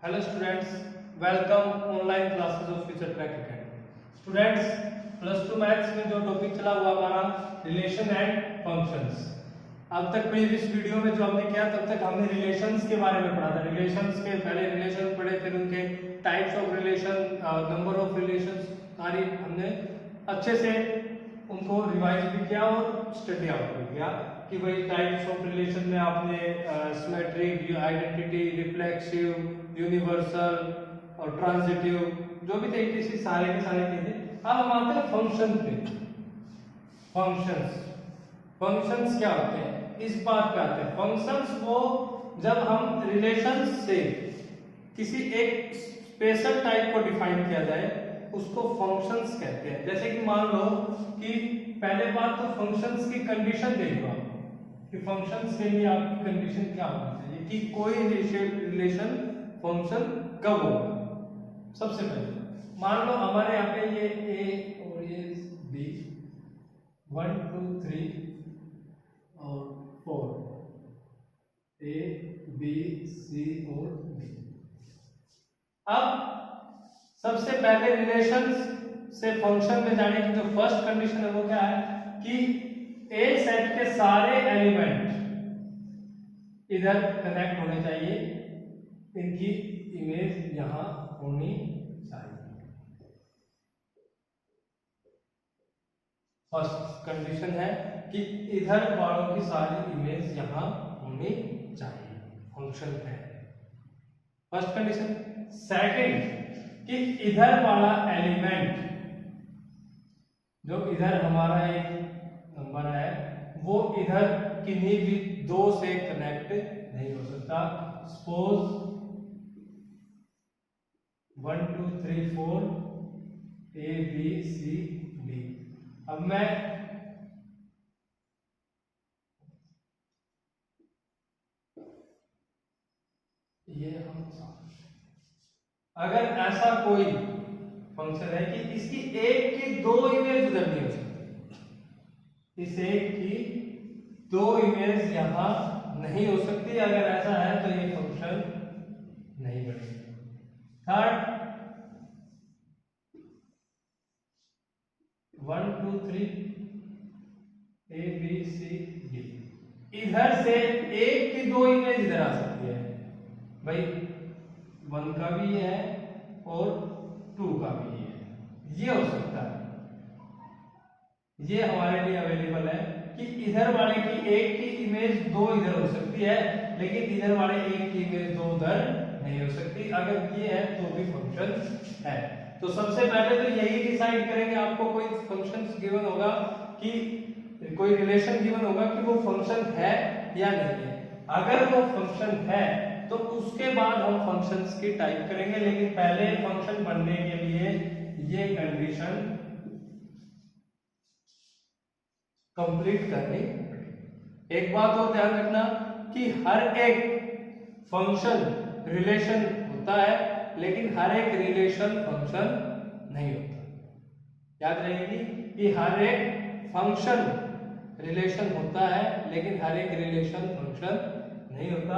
Hello students, welcome online classes of future crack academy. Students, plus two maths में जो topic चला हुआ हमारा रिलेशन एंड फंक्शंस। अब तक प्रीवियस वीडियो में जो हमने किया तब तक हमने रिलेशंस के बारे में पढ़ा था। रिलेशंस के पहले रिलेशन पढ़े, फिर उनके types of relation, number of relations सारी हमने अच्छे से उनको रिवाइज भी किया और स्टडी आउट भी किया कि भाई टाइप्स ऑफ रिलेशन में आपने सिमेट्रिक, आइडेंटिटी, रिफ्लेक्सिव, यूनिवर्सल और ट्रांजिटिव जो भी थे किसी सारे के सारे चीजें। अब हम आते हैं फंक्शन पे। फंक्शंस क्या होते हैं, इस बात पे आते हैं। फंक्शंस वो जब हम रिलेशंस से किसी एक स्पेशल टाइप को डिफाइन किया जाए उसको फंक्शंस कहते हैं। जैसे कि मान लो कि पहले बात तो फंक्शंस की कंडीशन देख लो आप कि फंक्शंस के लिए आपकी कंडीशन क्या होनी चाहिए कि कोई रिलेशन फंक्शन कब होगा। सबसे पहले मान लो हमारे यहाँ पे ये ए और ये बी, 1 2 3 और 4, ए बी सी और डी। अब सबसे पहले रिलेशंस से फंक्शन में जाने की जो फर्स्ट कंडीशन है वो क्या है कि ए सेट के सारे एलिमेंट इधर कनेक्ट होने चाहिए, इनकी इमेज यहां होनी चाहिए। फर्स्ट कंडीशन है कि इधर वालों की सारी इमेज यहां होनी चाहिए, फंक्शन है फर्स्ट कंडीशन। सेकंड कि इधर वाला एलिमेंट जो इधर हमारा एक नंबर है वो इधर किन्हीं भी दो से कनेक्ट नहीं हो सकता। Suppose 1 2 3 4 A B C D. अब मैं ये अगर ऐसा कोई फंक्शन है कि इसकी एक की दो इमेज उधर नहीं हो सकती, इस एक की दो इमेज यहां नहीं हो सकती, अगर ऐसा है तो ये फंक्शन नहीं बनेगा। Third 1 2 3 A B C D, इधर से एक की दो इमेज इधर आ सकती है भाई, 1 का भी है और 2 का भी है, ये हो सकता है। ये हमारे लिए अवेलेबल है कि इधर वाले की एक की इमेज दो इधर हो सकती है, लेकिन इधर वाले एक की इमेज दो उधर नहीं हो सकती। अगर ये है तो भी फंक्शन है। तो सबसे पहले तो यही डिसाइड करेंगे, आपको कोई फंक्शन गिवन होगा कि कोई रिलेशन गिवन होगा कि वो फंक्शन है या नहीं है। अगर वो फंक्शन है तो उसके बाद हम फंक्शंस की टाइप करेंगे, लेकिन पहले फंक्शन बनने के लिए ये कंडीशन कंप्लीट करनी पड़ेगी। एक बात और ध्यान रखना कि हर एक फंक्शन रिलेशन होता है, लेकिन हर एक रिलेशन फंक्शन नहीं होता। याद रहेगी कि हर एक फंक्शन रिलेशन होता है, लेकिन हर एक रिलेशन फंक्शन नहीं होता।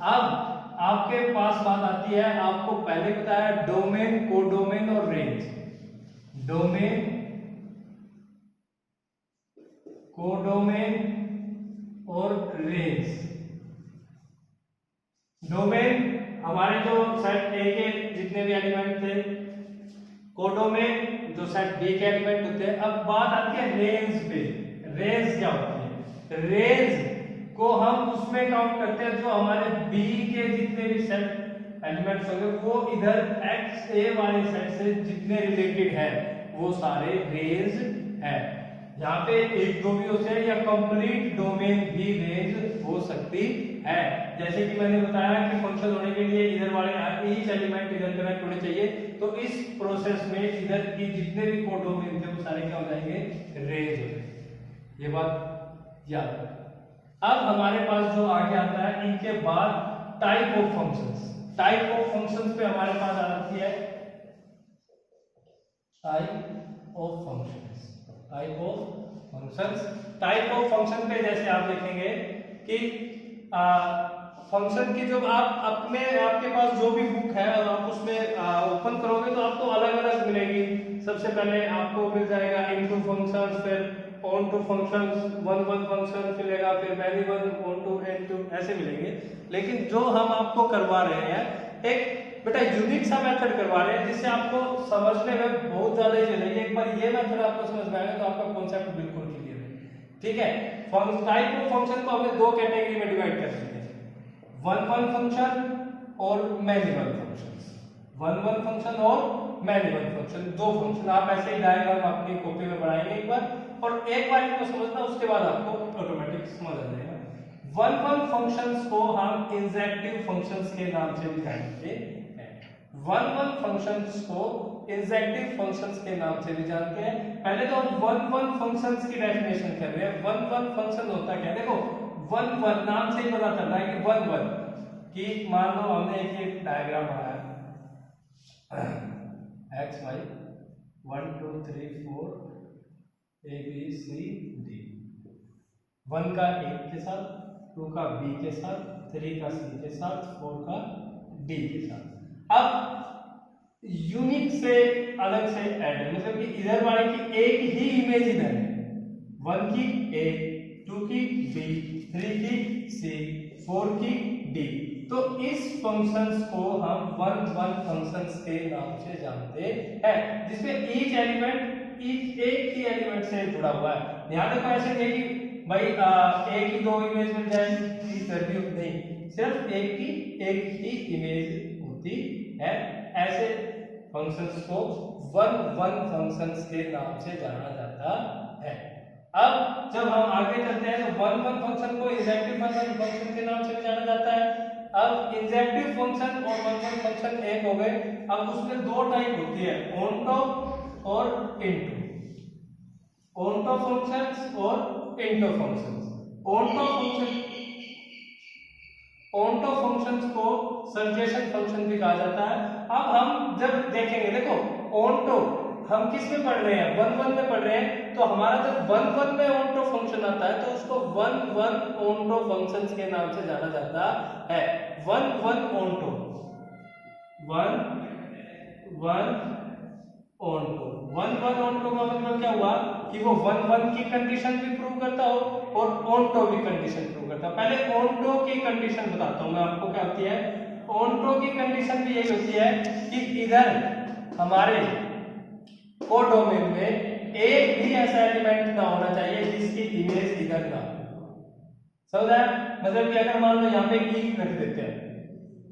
अब आपके पास बात आती है, आपको पहले बताया डोमेन, कोडोमेन और रेंज। डोमेन, कोडोमेन और रेंज। डोमेन हमारे जो सेट ए के जितने भी एलिमेंट थे, कोडोमेन जो सेट बी के एलिमेंट होते हैं। अब बात आती है रेंज पे। रेंज क्या होती है? रेंज को हम उसमें काउंट करते हैं जो हमारे बी के जितने भी सेट एलिमेंट्स होंगे वो इधर एक्स ए वाले सेट से जितने रिलेटेड है वो सारे रेंज है। यहाँ पे एक दो भी हो सकते हैं या कंप्लीट डोमेन भी रेंज हो सकती है। जैसे कि मैंने बताया कि फंक्शन होने के लिए इधर वाले ईच एलिमेंट इधर कनेक्ट होने चाहिए, तो इस प्रोसेस में इधर की जितने भी कोडोमेन थे वो सारे क्या हो जाएंगे? रेंज हो जाएंगे। ये बात याद रखना। अब हमारे पास जो आगे आता है इनके बाद type of functions. Type of functions पे हमारे पास आ जाती है type of functions. Type of function पे जैसे आप देखेंगे कि फंक्शन की जब आप अपने आपके पास जो भी बुक है और आप उसमें ओपन करोगे तो आपको अलग अलग मिलेगी। सबसे पहले आपको मिल जाएगा इनटू फंक्शन, फिर onto function, one one function मिलेगा, फिर many one, onto, and to, ऐसे मिलेंगे। लेकिन जो हम आपको करवा रहे हैं एक बेटा यूनिक सा मेथड करवा रहे हैं जिससे आपको समझने में बहुत ज्यादा ही चलेगी। एक बार ये मेथड आपको समझ में आएगा तो आपका कॉन्सेप्ट बिल्कुल क्लियर है। ठीक है, टाइप ऑफ फंक्शन को हमने दो कैटेगरी में डिवाइड कर दिया, वन वन फंक्शन और many one function. One one function और मैनी वन फंक्शन, दो फंक्शन। आप ऐसे ही डायग्राम अपनी कॉपी में बनाएंगे एक बार, और एक बार इनको समझना, उसके बाद आपको ऑटोमेटिक समझ आ जाएगा। वन वन फंक्शंस को हम इंजेक्टिव फंक्शंस के नाम से भी जानते हैं। वन वन फंक्शंस को इंजेक्टिव फंक्शंस के नाम से भी जानते हैं। पहले तो हम वन वन फंक्शंस की डेफिनेशन कर रहे हैं। वन वन फंक्शन होता क्या, देखो वन वन नाम से ही पता चल रहा है कि वन वन की, मान लो हमने एक डायग्राम बनाया x y 1 2 3 4 A B C D, 1 का ए के साथ, 2 का बी के साथ, 3 का सी के साथ, 4 का डी के साथ। अब यूनिक से अलग से ऐड है, मतलब कि इधर वाले की एक ही इमेज इधर है, 1 की ए, 2 की बी, 3 की सी, 4 की डी। तो इस फंक्शंस को हम वन वन फंक्शंस के नाम से जानते हैं, जिसमें ईच एलिमेंट एक ही एलिमेंट से जुड़ा हुआ है। ध्यान रखो, ऐसे नहीं कि भाई एक ही दो इमेज मिल जाएगी, इस नहीं, सिर्फ एक ही इमेज होती है। ऐसे फंक्शंस को वन वन फंक्शंस के नाम से जाना जाता है। अब जब हम आगे चलते हैं तो वन वन फंक्शन को इंजेक्टिव फंक्शन के नाम से भी जाना जाता है। अब इंजेक्टिव फंक्शन और वन वन फंक्शन एक हो गए। अब उसमें दो टाइप होती है, ऑनटो और इनटो। ऑनटो फंक्शंस और इनटो फंक्शंस। ऑनटो फंक्शंस को सर्जेशन फंक्शन भी कहा जाता है। अब हम जब देखेंगे, देखो ऑनटो हम किस में पढ़ रहे हैं, वन वन में पढ़ रहे हैं, तो हमारा जब वन वन में ऑनटो फंक्शन आता है तो उसको वन वन ऑनटो फंक्शंस के नाम से जाना जाता है। One one onto, one one onto. One one onto का मतलब क्या हुआ कि वो वन वन की कंडीशन भी प्रूव करता हो और ऑनटो भी कंडीशन प्रूव करता हो। पहले ऑनटो की कंडीशन बताता हूं मैं आपको क्या होती है। ऑनटो की कंडीशन भी यही होती है कि इधर हमारे कोडोमेन में एक भी ऐसा एलिमेंट ना होना चाहिए जिसकी इमेज इधर ना हो। समझा? मतलब कि अगर मान लो यहाँ पे ई रख देते हैं,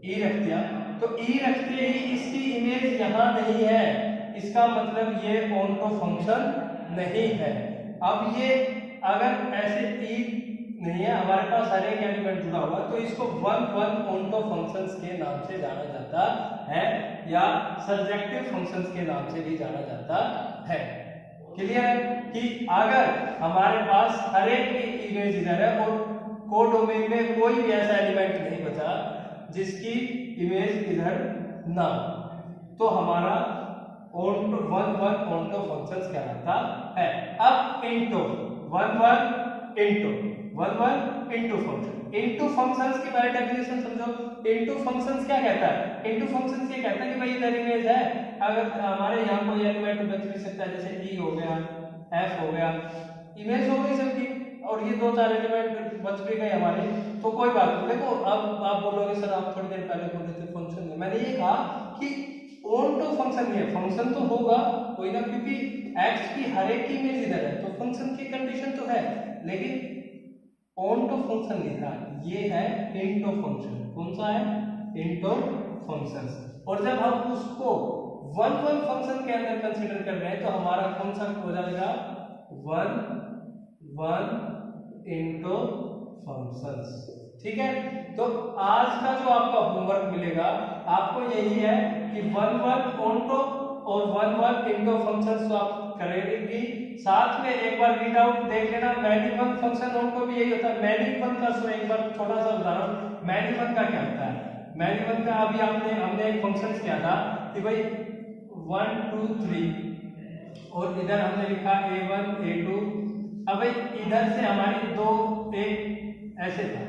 ई रख दिया, तो ई रखते ही इसकी इमेज यहाँ नहीं है, इसका मतलब ये ऑनटो फंक्शन नहीं है। अब ये अगर ऐसे ई नहीं है, हमारे पास हर एक एलिमेंट जुड़ा हुआ, तो इसको वन वन ऑनटो फंक्शंस के नाम से जाना जाता है, या सर्जेक्टिव फंक्शंस के नाम से भी जाना जाता है। क्लियर है कि अगर हमारे पास हर एक की इमेज इधर है और कोडोमेन में कोई भी ऐसा एलिमेंट नहीं बचा जिसकी इमेज इधर ना हो, तो हमारा onto one one onto functions कहलाता है। अब into, one one into, one one into function. Into functions की पहले डेफिनेशन समझो। इनटू फंक्शंस क्या कहता है? इनटू फंक्शंस ये कहता है कि भाई इधर इमेज है, अगर हमारे यहाँ कोई एलिमेंट बच भी सकता है, जैसे ई हो गया, एफ हो गया, इमेज हो गई सबकी, और ये दो चार एलिमेंट बच भी गए हमारे, तो कोई बात नहीं। देखो अब आप बोलोगे सर आप थोड़ी देर पहले बोल रहे थे फंक्शन में, मैंने ये कहा कि ऑनटो फंक्शन है, फंक्शन तो होगा कोई ना, क्योंकि एक्स की हर एक की इमेज इधर है तो फंक्शन की कंडीशन तो है, लेकिन ऑनटो फंक्शन नहीं था, ये है इनटो फंक्शन। कौन सा है? इनटो फंक्शन। और जब हम उसको वन वन फंक्शन के अंदर कंसीडर कर रहे हैं तो हमारा कौन सा हो जाएगा? One one into functions. ठीक है, तो आज का जो आपका होमवर्क मिलेगा आपको यही है कि वन वन ऑनटो और वन वन इनटो फंक्शंस तो आप करेंगे, साथ में एक बार रीड आउट देख लेना। मैनी वन फंक्शन ऑनटो भी यही होता है। मैनी वन का एक बार छोटा सा उदाहरण, मैनी वन का क्या होता है? मैनी वन का अभी हमने एक फंक्शन किया था कि भाई 1 2 3 और इधर हमने लिखा a1 a2। अब भाई इधर से हमारी दो एक ऐसे था,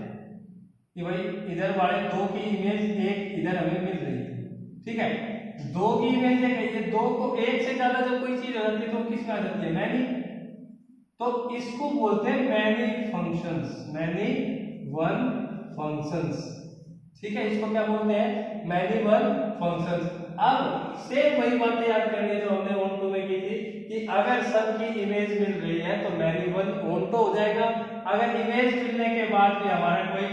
कि भाई इधर वाले दो की इमेज एक इधर हमें मिल रही है, ठीक है, दो की इमेज है, ये दो को एक से ज्यादा जब कोई चीज हो जाती है तो किस में आ जाती है, मैनी। तो इसको बोलते हैं many functions, many one functions, ठीक है, इसको क्या बोलते हैं, मैनी वन फंक्शंस। अब सेम वही बातें याद करनी है जो हमने ऑन टू में की थी कि अगर सबकी इमेज मिल रही है तो मैनी वन ऑन टू हो जाएगा, अगर इमेज मिलने के बाद भी हमारा कोई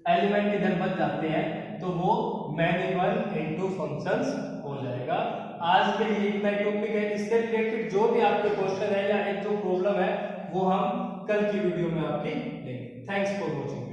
एलिमेंट इधर बच जाते हैं तो वो मैनी वन इनटू फंक्शंस हो जाएगा। आज के लिए इतना टॉपिक है, इससे रिलेटेड जो भी आपके क्वेश्चन है या एक जो प्रॉब्लम है वो हम कल की वीडियो में आपकी लेंगे। Thanks for watching.